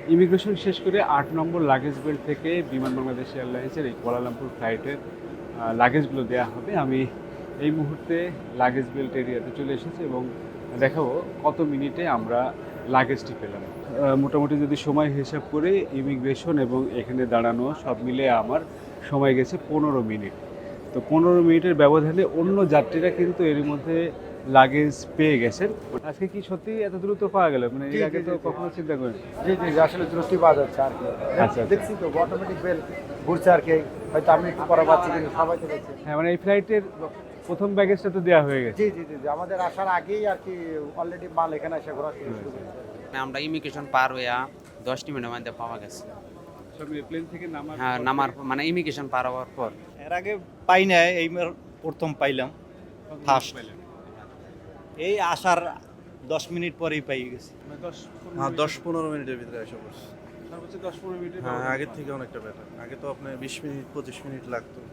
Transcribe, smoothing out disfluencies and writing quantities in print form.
Immigration শেষ করে 8 নম্বর luggage belt থেকে বিমান বাংলাদেশ এয়ারলাইন্সের এই কুয়ালালামপুর ফ্লাইটের লাগেজগুলো দেওয়া হবে। আমি এই মুহূর্তে লাগেজ বেল্ট এরিয়াতে চলে এসেছি এবং দেখাবো কত মিনিটে আমরা লাগেজটি পেলাম। মোটামুটি যদি সময় হিসাব করে ইমিগ্রেশন এবং এখানে দাঁড়ানো সব মিলে আমার সময় গেছে 15 মিনিট। তো 15 মিনিটের ব্যবধানে অন্য যাত্রীরা কিন্তু এর মধ্যে লাগেজ পেয়ে গেছেন। আজকে কি সত্যি এত দ্রুত পাওয়া গেল? মানে এর আগে তো কখনো চিন্তা করিনি। জি জি জি, আসলে দ্রুতই পাওয়া যাচ্ছে আর কি। আচ্ছা। দেখছি তো অটোমেটিক বেল ঘুরছে আর কি, হয়তো আমি একটু পরে পাচ্ছি কিন্তু সবাই তো দেখছে। হ্যাঁ, মানে এই ফ্লাইটের প্রথম ব্যাগেজটা তো দেওয়া হয়ে গেছে। জি জি জি জি, আমাদের আসার আগেই আর কি অলরেডি মাল এখানে এসে ঘোরা শুরু করেছে। আমরা ইমিগ্রেশন পার হইয়া 10 মিনিটের মধ্যে পাওয়া গেছে। সব প্লেন থেকে নামার হ্যাঁ, পর নামার মানে ইমিগ্রেশন পার হওয়ার পর এর আগে পাই নাই, এই প্রথম পাইলাম। কখন ফার্স্ট। পেলেন? এই আসার 10 মিনিট পরেই পাই গেছি। মানে 10-15 হ্যাঁ, মিনিট। 10-15 মিনিটের ভিতরে এসে পড়ছে। সর্বোচ্চ 10-15 মিনিটের হ্যাঁ, ব্যবধান আগের পাওয়া থেকে অনেকটা বেটার। আগে তো আপনার 20 মিনিট 25 মিনিট লাগতো।